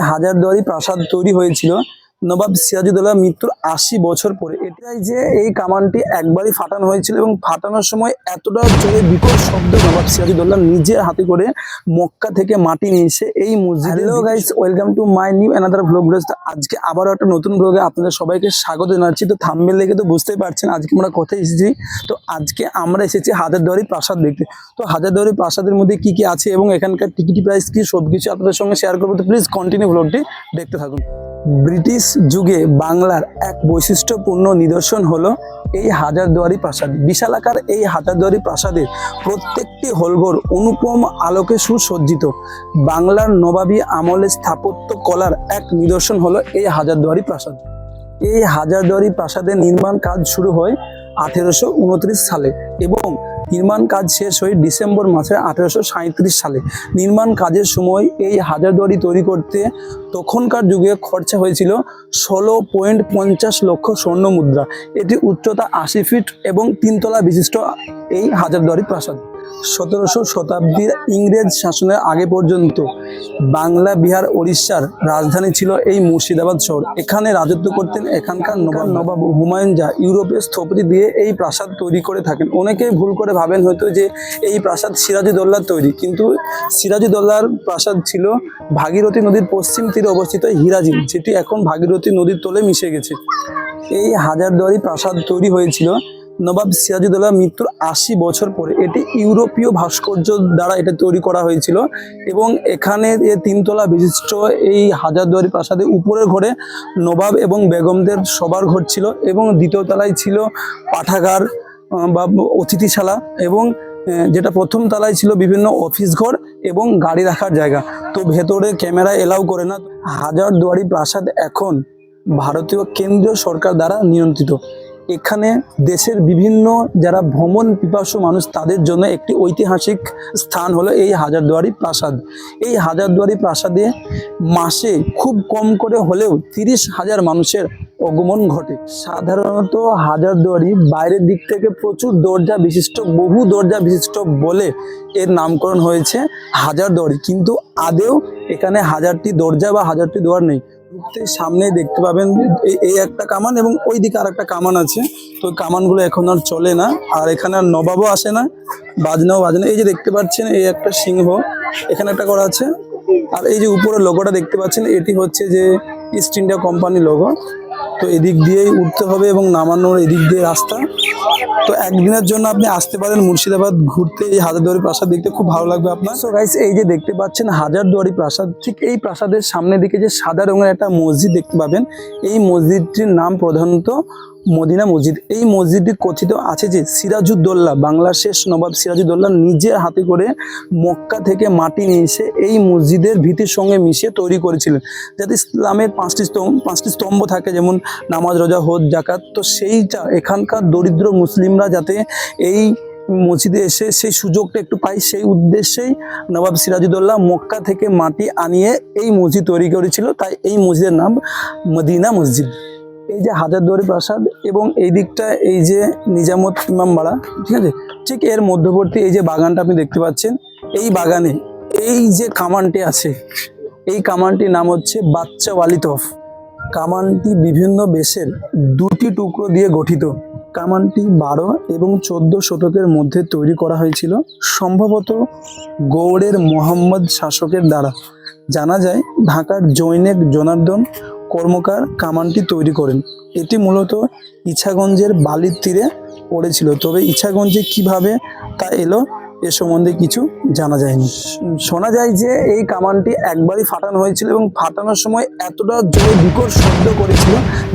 হাজারদুয়ারি প্রাসাদ তৈরি হয়েছিল নবাব সিরাজউদ্দৌলার মৃত্যুর ৮০ বছর পরে। এটাই যে এই কামানটি একবারই ফাটানো হয়েছিল এবং ফাটানোর সময় এতটা জোরে বিকট শব্দ, নবাব সিরাজউদ্দৌলা নিজের হাতে করে মক্কা থেকে মাটি নিয়ে এসে এই মসজিদ। Hello guys, welcome to my new another blog. আজকে আবারও একটা নতুন ব্লগে আপনাদের সবাইকে স্বাগত জানাচ্ছি। তো থাম্বনেল দেখে তো বুঝতেই পারছেন আজকে আমরা কোথায় এসেছি। তো আজকে আমরা এসেছি হাজারদুয়ারি প্রাসাদ দেখতে। তো হাজারদুয়ারি প্রাসাদের মধ্যে কি কি আছে এবং এখানকার টিকিট প্রাইস কি সব কিছু আপনাদের সঙ্গে শেয়ার করবো। তো প্লিজ কন্টিনিউ ব্লগটি দেখতে থাকুন। ব্রিটিশ যুগে বাংলার এক বৈশিষ্ট্যপূর্ণ নিদর্শন হলো এই হাজারদুয়ারি প্রাসাদ। বিশালাকার এই হাজারদুয়ারি প্রাসাদের প্রত্যেকটি হলঘর অনুপম আলোকে সুসজ্জিত। বাংলার নবাবী আমলের স্থাপত্য কলার এক নিদর্শন হলো এই হাজারদুয়ারি প্রাসাদ। এই হাজারদুয়ারি প্রাসাদের নির্মাণ কাজ শুরু হয় 1829 সালে এবং নির্মাণ কাজ শেষ হয় ডিসেম্বর মাসে 1837 সালে। নির্মাণ কাজের সময় এই হাজারদুয়ারি তৈরি করতে তখনকার যুগে খরচা হয়েছিল 16.50 লক্ষ স্বর্ণ মুদ্রা। এটি উচ্চতা 80 ফিট এবং 3 তলা বিশিষ্ট এই হাজারদুয়ারি প্রাসাদ। 17শো শতাব্দীর ইংরেজ শাসনের আগে পর্যন্ত বাংলা, বিহার, ওড়িশার রাজধানী ছিল এই মুর্শিদাবাদ শহর। এখানে রাজত্ব করতেন এখানকার নবাব হুমায়ুন যা ইউরোপের স্থপতি দিয়ে এই প্রাসাদ তৈরি করে থাকেন। অনেকেই ভুল করে ভাবেন হয়তো যে এই প্রাসাদ সিরাজউদ্দৌলার তৈরি, কিন্তু সিরাজউদ্দৌলার প্রাসাদ ছিল ভাগীরথী নদীর পশ্চিম তীরে অবস্থিত হিরাজিল, যেটি এখন ভাগীরথী নদীর তলে মিশে গেছে। এই হাজারদুয়ারি প্রাসাদ তৈরি হয়েছিল নবাব সিরাজউদ্দৌলার মৃত্যুর ৮০ বছর পরে। এটি ইউরোপীয় ভাস্কর্য দ্বারা এটা তৈরি করা হয়েছিল এবং এখানে 3 তলা বিশিষ্ট এই হাজারদুয়ারি প্রাসাদের উপরের ঘরে নবাব এবং বেগমদের সবার ঘর ছিল এবং দ্বিতীয় তলায় ছিল পাঠাগার বা অতিথিশালা এবং যেটা প্রথম তলায় ছিল বিভিন্ন অফিস ঘর এবং গাড়ি রাখার জায়গা। তো ভেতরে ক্যামেরা এলাও করে না। হাজারদুয়ারি প্রাসাদ এখন ভারতীয় কেন্দ্রীয় সরকার দ্বারা নিয়ন্ত্রিত। এখানে দেশের বিভিন্ন যারা ভ্রমণ পিপাসু মানুষ তাদের জন্য একটি ঐতিহাসিক স্থান হলো এই হাজারদুয়ারি প্রাসাদ। এই হাজারদুয়ারি প্রাসাদে মাসে খুব কম করে হলেও 30,000 মানুষের আগমন ঘটে। সাধারণত হাজারদুয়ারি বাইরের দিক থেকে প্রচুর দরজা বিশিষ্ট, বহু দরজা বিশিষ্ট বলে এর নামকরণ হয়েছে হাজারদুয়ারি, কিন্তু আদেও এখানে 1000টি দরজা বা 1000টি দুয়ার নেই। সামনে দেখতে পাবেন এই একটা কামান এবং ওই দিকে আর একটা কামান আছে। তো কামানগুলো এখন আর চলে না, আর এখানে আর নবাবও আসে না, বাজনাও বাজে না। এই যে দেখতে পাচ্ছেন এই একটা সিংহ এখানে একটা করা আছে, আর এই যে উপরে লোগোটা দেখতে পাচ্ছেন এটি হচ্ছে যে ইস্ট ইন্ডিয়া কোম্পানি লোগো। তো এদিক দিয়েই উঠতে হবে এবং নামানোর এদিক দিয়ে রাস্তা। তো একদিনের জন্য আপনি আসতে পারেন মুর্শিদাবাদ ঘুরতে, এই হাজারদুয়ারি প্রাসাদ দেখতে খুব ভালো লাগবে আপনার। সো গাইস, এই যে দেখতে পাচ্ছেন হাজারদুয়ারি প্রাসাদ, ঠিক এই প্রাসাদের সামনের দিকে যে সাদা রঙের একটা মসজিদ দেখতে পাবেন, এই মসজিদটির নাম প্রধানত মদিনা মসজিদ। এই মসজিদটি কথিত আছে যে সিরাজউদ্দৌলা, বাংলার শেষ নবাব সিরাজউদ্দৌলা নিজের হাতে করে মক্কা থেকে মাটি নিয়ে এসে এই মসজিদের ভিতির সঙ্গে মিশিয়ে তৈরি করেছিলেন, যাতে ইসলামের 5টি স্তম্ভ থাকে, যেমন নামাজ, রোজা, হজ, জাকাত। তো সেইটা এখানকার দরিদ্র মুসলিমরা যাতে এই মসজিদে এসে সেই সুযোগটা একটু পাই, সেই উদ্দেশ্যেই নবাব সিরাজউদ্দৌলা মক্কা থেকে মাটি আনিয়ে এই মসজিদ তৈরি করেছিল। তাই এই মসজিদের নাম মদিনা মসজিদ। এই যে হাজারদুয়ারি প্রাসাদ এবং এই দিকটা এই যে নিজামত ইমামবাড়া, ঠিক আছে, ঠিক এর মধ্যবর্তী এই যে বাগানটা আপনি দেখতে পাচ্ছেন, এই বাগানে এই যে কামানটি আছে, এই কামানটির নাম হচ্ছে বাচ্চা ওয়ালি তফ। কামানটি বিভিন্ন বেশের 2টি টুকরো দিয়ে গঠিত। কামানটি 12 এবং 14 শতকের মধ্যে তৈরি করা হয়েছিল, সম্ভবত গৌড়ের মোহাম্মদ শাসকের দ্বারা। জানা যায় ঢাকার জৈনেক জনার্দন কর্মকার কামানটি তৈরি করেন। এটি মূলত ইছাগঞ্জের বালির তীরে পড়েছিল, তবে ইছাগঞ্জে কিভাবে তা এলো এ সম্বন্ধে কিছু জানা যায়নি। শোনা যায় যে এই কামানটি একবারই ফাটানো হয়েছিল এবং ফাটানোর সময় এতটা জোরে বিকট শব্দ করেছিল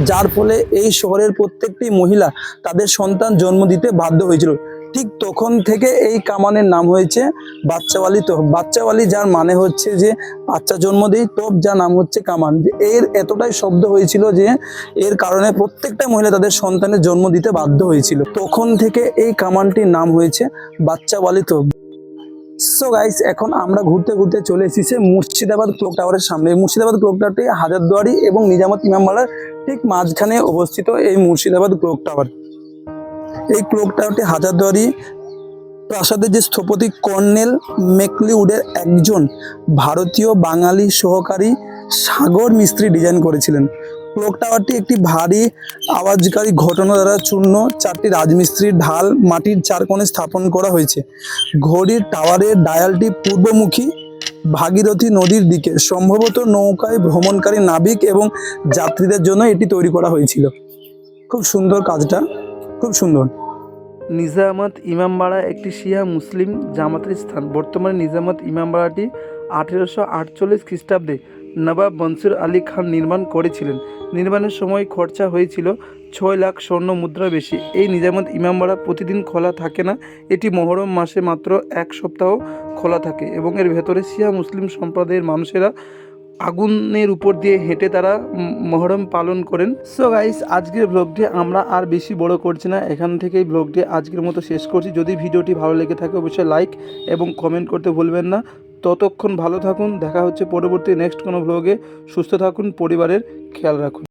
যার ফলে এই শহরের প্রত্যেকটি মহিলা তাদের সন্তান জন্ম দিতে বাধ্য হয়েছিল। ঠিক তখন থেকে এই কামানের নাম হয়েছে বাচ্চাওয়ালি তোপ। বাচ্চাওয়ালি যার মানে হচ্ছে যে বাচ্চা জন্ম দেয়, তোপ যার নাম হচ্ছে কামান। এর এতটাই শব্দ হয়েছিল যে এর কারণে প্রত্যেকটা মহিলা তাদের সন্তানের জন্ম দিতে বাধ্য হয়েছিল। তখন থেকে এই কামানটির নাম হয়েছে বাচ্চাওয়ালি তোপ। সো গাইস, এখন আমরা ঘুরতে ঘুরতে চলে এসেছি মুর্শিদাবাদ ক্লক টাওয়ারের সামনে। মুর্শিদাবাদ ক্লক টাওয়ারটি হাজারদুয়ারি এবং নিজামত ইমামবাড়ার ঠিক মাঝখানে অবস্থিত এই মুর্শিদাবাদ ক্লক টাওয়ার। এই ক্লক টাওয়ারটি হাজারদুয়ারি প্রাসাদের যে স্থপতি কর্নেল ম্যাকলিউডের একজন ভারতীয় বাঙালি সহকারী সাগর মিস্ত্রি ডিজাইন করেছিলেন। ক্লক টাওয়ারটি একটি ভারী আওয়াজকারী ঘটনা দ্বারা চূর্ণ, 4টি রাজমিস্ত্রির ঢাল মাটির 4 কোণে স্থাপন করা হয়েছে। ঘড়ির টাওয়ারের ডায়ালটি পূর্বমুখী ভাগীরথী নদীর দিকে, সম্ভবত নৌকায় ভ্রমণকারী নাবিক এবং যাত্রীদের জন্য এটি তৈরি করা হয়েছিল। খুব সুন্দর কাজটা, খুব সুন্দর। নিজামাত ইমামবাড়া একটি শিয়া মুসলিম জামাতের স্থান। বর্তমানে নিজামাত ইমামবাড়াটি 1848 খ্রিস্টাব্দে নবাব মনসুর আলী খান নির্মাণ করেছিলেন। নির্মাণের সময় খরচা হয়েছিল 6 লাখ স্বর্ণ মুদ্রা বেশি। এই নিজামাত ইমামবাড়া প্রতিদিন খোলা থাকে না, এটি মহরম মাসে মাত্র 1 সপ্তাহ খোলা থাকে এবং এর ভেতরে শিয়া মুসলিম সম্প্রদায়ের মানুষেরা আগুনের উপর দিয়ে হেঁটে তারা মহরম পালন করেন। সো গাইস, আজকের ব্লগটি আমরা আর বেশি বড় করছি না, এখান থেকেই ব্লগটি আজকের মতো শেষ করছি। যদি ভিডিওটি ভালো লেগে থাকে অবশ্যই লাইক এবং কমেন্ট করতে ভুলবেন না। ততক্ষণ ভালো থাকুন, দেখা হচ্ছে পরবর্তী নেক্সট কোনো ব্লগে। সুস্থ থাকুন, পরিবারের খেয়াল রাখুন।